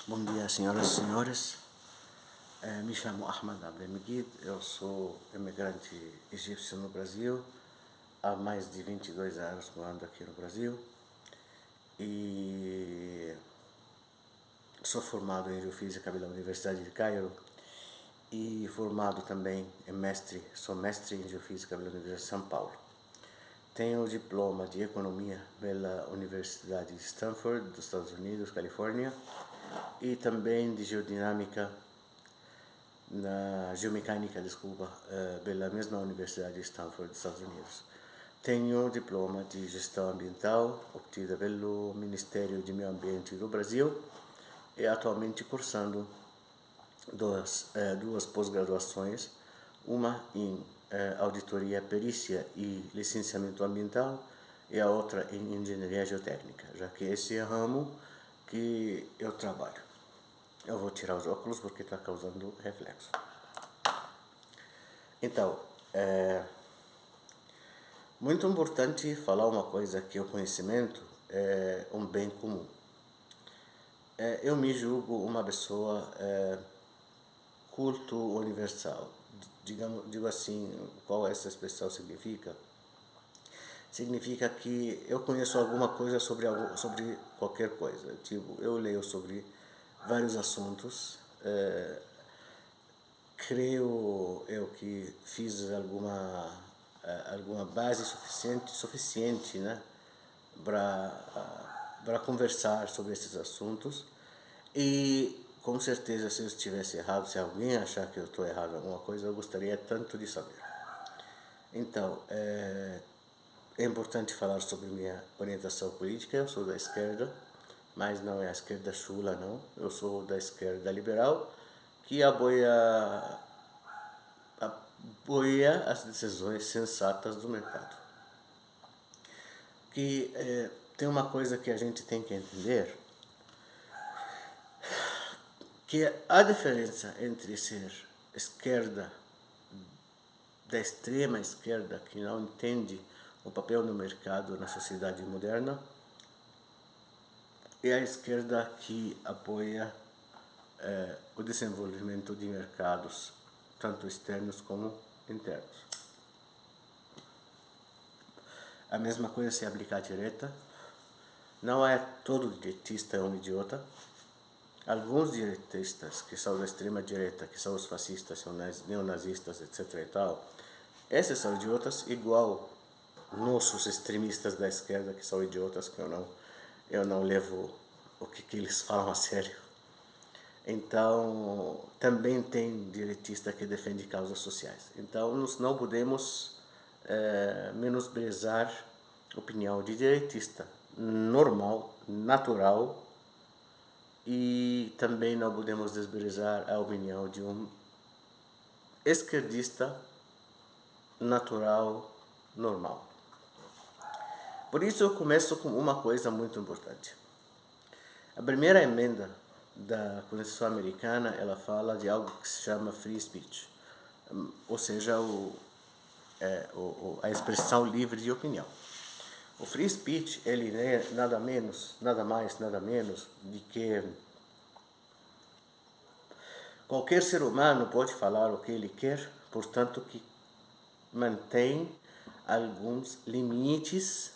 Bom dia, senhoras e senhores. Me chamo Ahmad Abdelmegid, eu sou imigrante egípcio no Brasil, há mais de 22 anos morando aqui no Brasil, e sou formado em Geofísica pela Universidade de Cairo e formado também sou mestre em Geofísica pela Universidade de São Paulo. Tenho o diploma de Economia pela Universidade de Stanford, dos Estados Unidos, Califórnia, e também de Geomecânica, pela mesma Universidade de Stanford, dos Estados Unidos. Tenho o diploma de Gestão Ambiental, obtido pelo Ministério de Meio Ambiente do Brasil, e atualmente cursando duas pós-graduações, uma em Auditoria, Perícia e Licenciamento Ambiental, e a outra em Engenharia Geotécnica, já que esse é o ramo que eu trabalho. Eu vou tirar os óculos porque está causando reflexo. Então, muito importante falar uma coisa, que o conhecimento é um bem comum. Eu me julgo uma pessoa culto universal. Digo assim, qual essa expressão significa? Significa que eu conheço alguma coisa sobre qualquer coisa. Tipo, eu leio sobre vários assuntos, creio eu que fiz alguma base suficiente, né, para conversar sobre esses assuntos, e com certeza, se eu estivesse errado, se alguém achar que eu estou errado em alguma coisa, eu gostaria tanto de saber. Então, é importante falar sobre minha orientação política. Eu sou da esquerda, mas não é a esquerda chula, não. Eu sou da esquerda liberal, que apoia as decisões sensatas do mercado. Que tem uma coisa que a gente tem que entender, que a diferença entre ser esquerda, da extrema esquerda, que não entende o papel do mercado na sociedade moderna, e a esquerda que apoia o desenvolvimento de mercados, tanto externos como internos. A mesma coisa se aplica à direita. Não é todo direitista um idiota. Alguns direitistas que são da extrema direita, que são os fascistas, são neonazistas, etc. e tal, esses são idiotas igual nossos extremistas da esquerda, que são idiotas, que eu não levo o que eles falam a sério. Então, também tem direitista que defende causas sociais. Então, nós não podemos menosprezar a opinião de direitista normal, natural, e também não podemos desprezar a opinião de um esquerdista natural, normal. Por isso eu começo com uma coisa muito importante. A primeira emenda da Constituição Americana, ela fala de algo que se chama free speech, ou seja, a expressão livre de opinião. O free speech, ele é nada mais, nada menos de que qualquer ser humano pode falar o que ele quer, portanto que mantém alguns limites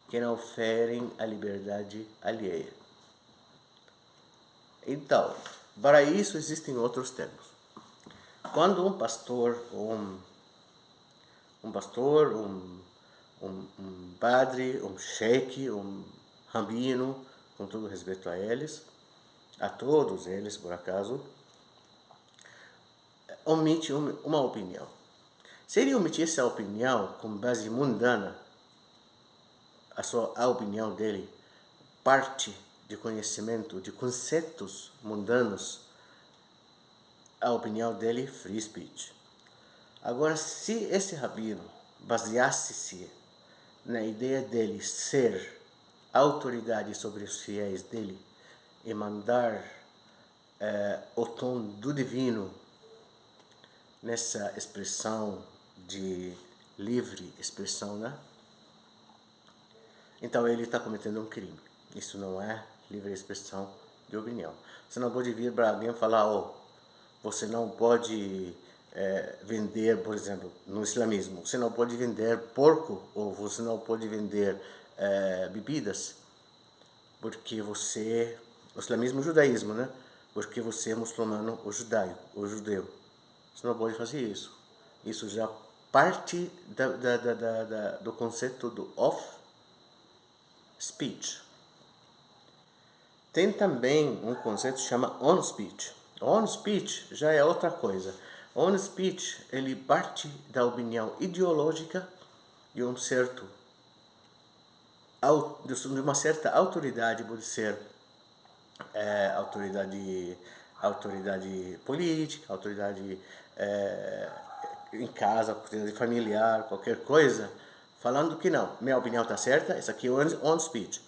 que não ferem a liberdade alheia. Então, para isso existem outros termos. Quando um pastor, um padre, um sheik, um rabino, com todo respeito a todos eles, por acaso, omite uma opinião. Se ele omitisse a opinião com base mundana, a opinião dele parte de conhecimento, de conceitos mundanos, a opinião dele free speech. Agora, se esse rabino baseasse-se na ideia dele ser autoridade sobre os fiéis dele e mandar o tom do divino nessa expressão de livre expressão, né? Então ele está cometendo um crime. Isso não é livre expressão de opinião. Você não pode vir para alguém falar, você não pode vender, por exemplo, no islamismo, você não pode vender porco ou você não pode vender bebidas porque você, o islamismo e o judaísmo, né? Porque você é muçulmano ou judeu. Você não pode fazer isso. Isso já parte do conceito do off-speech. Tem também um conceito que se chama on-speech. On-speech já é outra coisa. On-speech, ele parte da opinião ideológica de de uma certa autoridade, pode ser autoridade política, autoridade em casa, autoridade familiar, qualquer coisa, falando que não, minha opinião está certa, isso aqui é on speech.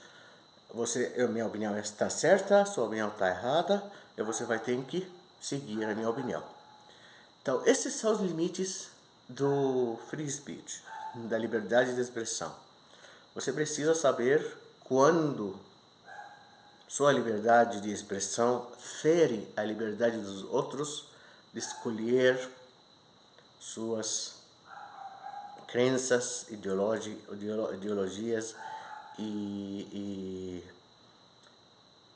Minha opinião está certa, sua opinião está errada, e você vai ter que seguir a minha opinião. Então, esses são os limites do free speech, da liberdade de expressão. Você precisa saber quando sua liberdade de expressão fere a liberdade dos outros de escolher suas crenças, ideologias e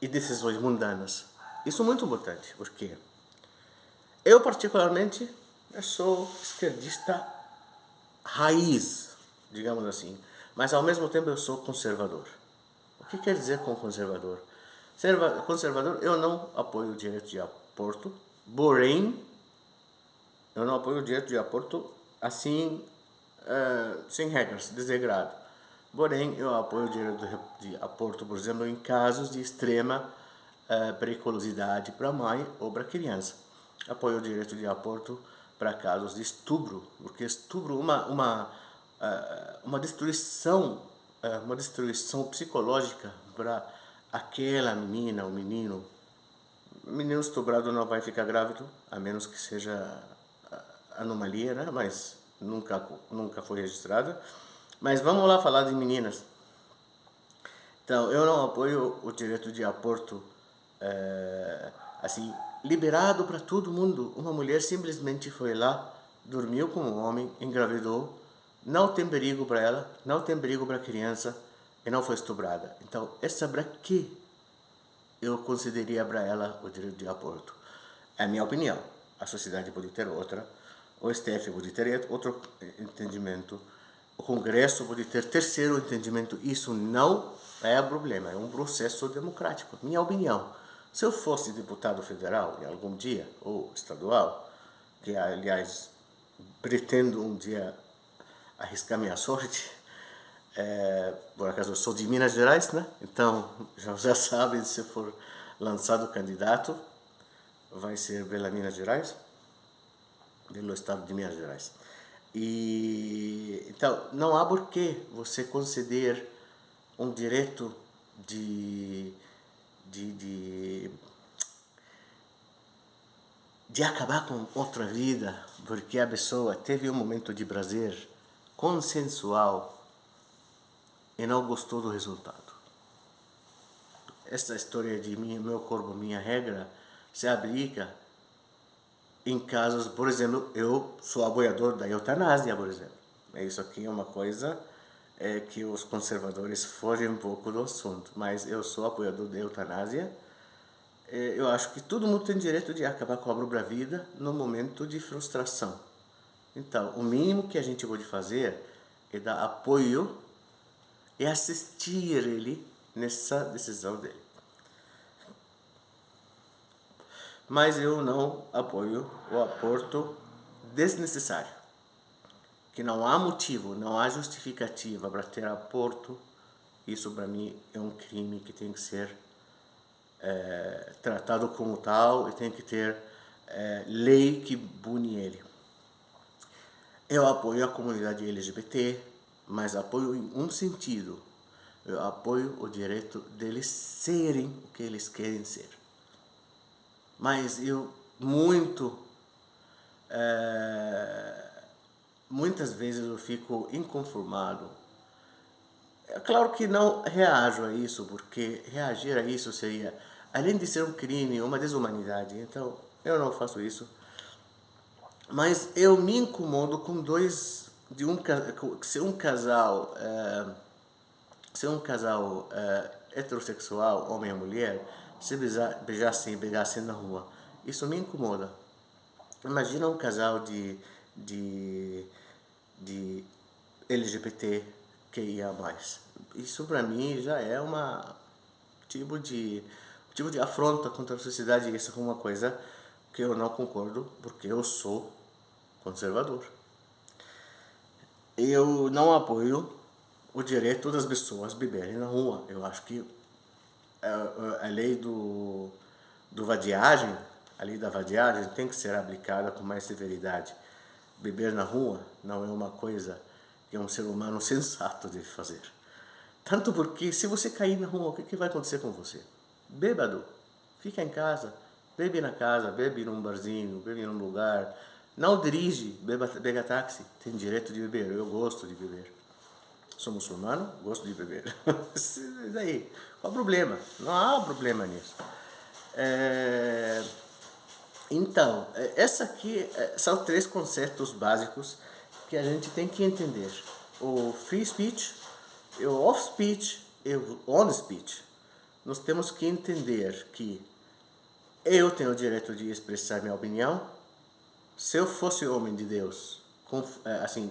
decisões mundanas. Isso é muito importante, porque eu particularmente sou esquerdista raiz, digamos assim, mas ao mesmo tempo eu sou conservador. O que quer dizer com conservador? Conservador, eu não apoio o direito de aborto, porém, eu não apoio o direito de aborto assim, sem regras, desregrado. Porém, eu apoio o direito de aborto, por exemplo, em casos de extrema periculosidade para a mãe ou para a criança. Apoio o direito de aborto para casos de estupro, porque estupro uma destruição psicológica para aquela menina ou menino. O menino estuprado não vai ficar grávido, a menos que seja anomalia, né? Mas nunca foi registrada. Mas vamos lá falar de meninas. Então, eu não apoio o direito de aborto assim, liberado para todo mundo. Uma mulher simplesmente foi lá, dormiu com um homem, engravidou, não tem perigo para ela, não tem perigo para a criança e não foi estuprada. Então, essa para que eu concederia para ela o direito de aborto? É a minha opinião. A sociedade pode ter outra, o STF pode ter outro entendimento, o Congresso pode ter terceiro entendimento. Isso não é problema, é um processo democrático. Minha opinião. Se eu fosse deputado federal em algum dia, ou estadual, que aliás pretendo um dia arriscar minha sorte, por acaso eu sou de Minas Gerais, né? Então já sabem, se for lançado candidato, vai ser pela Minas Gerais, pelo estado de Minas Gerais. E então não há por que você conceder um direito de acabar com outra vida porque a pessoa teve um momento de prazer consensual e não gostou do resultado. Essa história de meu corpo, minha regra se aplica em casos, por exemplo, eu sou apoiador da eutanásia, por exemplo. Isso aqui é uma coisa que os conservadores fogem um pouco do assunto, mas eu sou apoiador da eutanásia. Eu acho que todo mundo tem direito de acabar com a própria vida no momento de frustração. Então, o mínimo que a gente pode fazer é dar apoio e assistir ele nessa decisão dele. Mas eu não apoio o aborto desnecessário. Que não há motivo, não há justificativa para ter aborto. Isso para mim é um crime que tem que ser tratado como tal e tem que ter lei que pune ele. Eu apoio a comunidade LGBT, mas apoio em um sentido. Eu apoio o direito deles serem o que eles querem ser. Mas eu muitas vezes eu fico inconformado. É claro que não reajo a isso, porque reagir a isso seria além de ser um crime, uma desumanidade. Então, eu não faço isso. Mas eu me incomodo com se um casal heterossexual, homem e mulher, se beijassem na rua. Isso me incomoda. Imagina um casal de, de LGBT que ia mais. Isso para mim já é tipo de afronta contra a sociedade. Isso é uma coisa que eu não concordo, porque eu sou conservador. Eu não apoio o direito das pessoas beberem na rua. Eu acho que a lei do vadiagem, a lei da vadiagem tem que ser aplicada com mais severidade. Beber na rua não é uma coisa que um ser humano sensato deve fazer. Tanto porque se você cair na rua, o que vai acontecer com você? Bêbado, fica em casa, bebe na casa, bebe num barzinho, bebe num lugar. Não dirige, pega táxi, tem direito de beber, eu gosto de beber. Sou muçulmano, gosto de beber. E daí? Qual o problema? Não há problema nisso. Então, essa aqui são 3 conceitos básicos que a gente tem que entender. O free speech, o off speech e o on speech. Nós temos que entender que eu tenho o direito de expressar minha opinião. Se eu fosse homem de Deus, assim,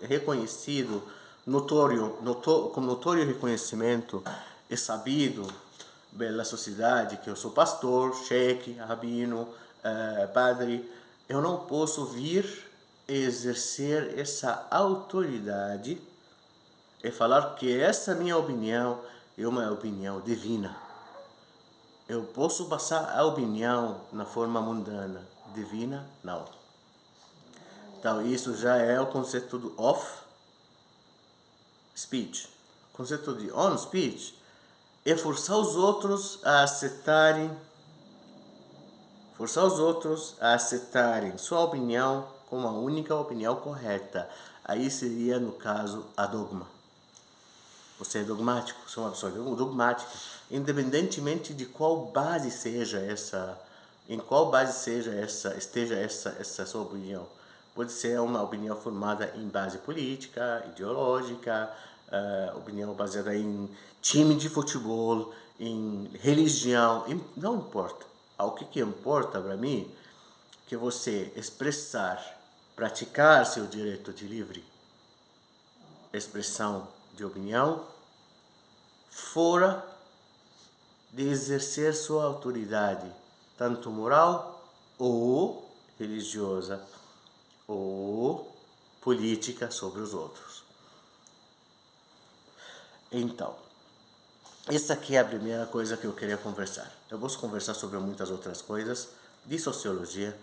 reconhecido, com notório reconhecimento e sabido pela sociedade que eu sou pastor, cheque, rabino, padre, eu não posso vir exercer essa autoridade e falar que essa minha opinião é uma opinião divina. Eu posso passar a opinião na forma mundana, divina, não. Então, isso já é o conceito do off speech. O conceito de on speech é forçar os outros a aceitarem sua opinião como a única opinião correta. Aí seria, no caso, a dogma. Você é dogmático, você é uma pessoa dogmática, independentemente de qual base seja essa, esteja essa sua opinião. Pode ser uma opinião formada em base política, ideológica, opinião baseada em time de futebol, em religião, não importa. O que importa para mim é que você praticar seu direito de livre expressão de opinião, fora de exercer sua autoridade, tanto moral ou religiosa ou política sobre os outros. Então, essa aqui é a primeira coisa que eu queria conversar. Eu posso conversar sobre muitas outras coisas de sociologia.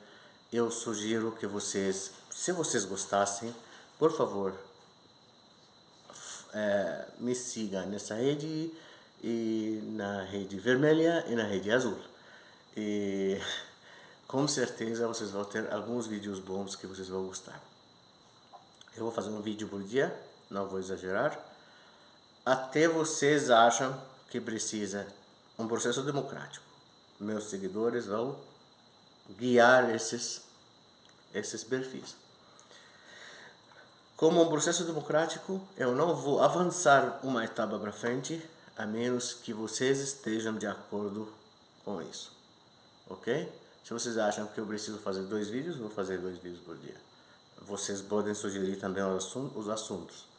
Eu sugiro que vocês, se vocês gostassem, por favor, me siga nessa rede, e na rede vermelha e na rede azul. E com certeza vocês vão ter alguns vídeos bons que vocês vão gostar. Eu vou fazer um vídeo por dia, não vou exagerar. Até vocês acham que precisa um processo democrático. Meus seguidores vão guiar esses perfis. Como um processo democrático, eu não vou avançar uma etapa para frente, a menos que vocês estejam de acordo com isso. Ok? Se vocês acham que eu preciso fazer 2 vídeos, vou fazer 2 vídeos por dia. Vocês podem sugerir também os assuntos.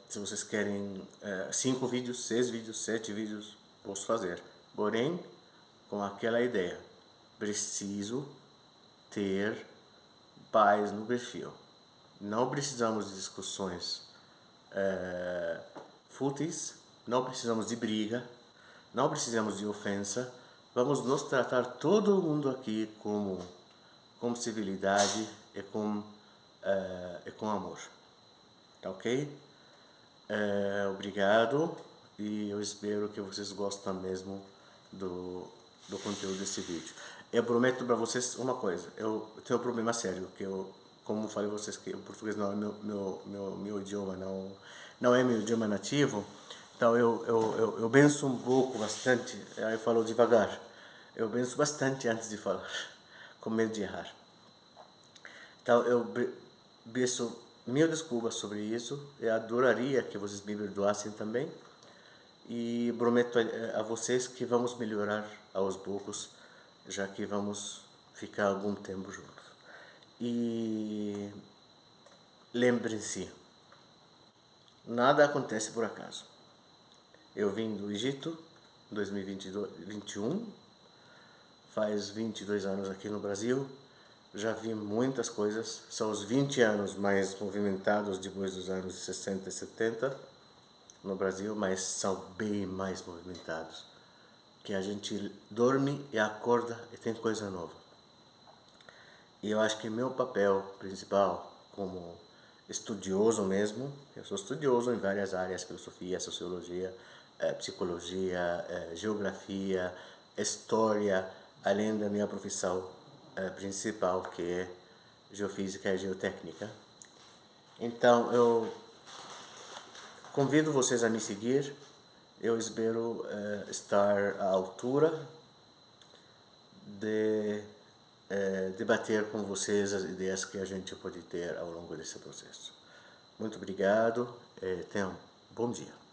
Se vocês querem 5 vídeos, 6 vídeos, 7 vídeos, posso fazer. Porém, com aquela ideia, preciso ter paz no perfil. Não precisamos de discussões fúteis, não precisamos de briga, não precisamos de ofensa. Vamos nos tratar todo mundo aqui com civilidade e com amor. Tá ok? Obrigado, e eu espero que vocês gostem mesmo do conteúdo desse vídeo. Eu prometo para vocês uma coisa, eu tenho um problema sério, que como falei para vocês, que o português não é meu idioma, não é meu idioma nativo. Então eu penso um pouco, bastante, aí eu falo devagar. Eu penso bastante antes de falar, com medo de errar. Então eu peço mil desculpas sobre isso. Eu adoraria que vocês me perdoassem também. E prometo a vocês que vamos melhorar aos poucos, já que vamos ficar algum tempo juntos. E lembrem-se, nada acontece por acaso. Eu vim do Egito em 2021, faz 22 anos aqui no Brasil, já vi muitas coisas, são os 20 anos mais movimentados depois dos anos 60 e 70 no Brasil, mas são bem mais movimentados, que a gente dorme e acorda e tem coisa nova. E eu acho que meu papel principal como estudioso mesmo, eu sou estudioso em várias áreas, filosofia, sociologia, psicologia, geografia, história, além da minha profissão principal, que é geofísica e geotécnica. Então eu convido vocês a me seguir. Eu espero estar à altura de debater com vocês as ideias que a gente pode ter ao longo desse processo. Muito obrigado e tenham um bom dia.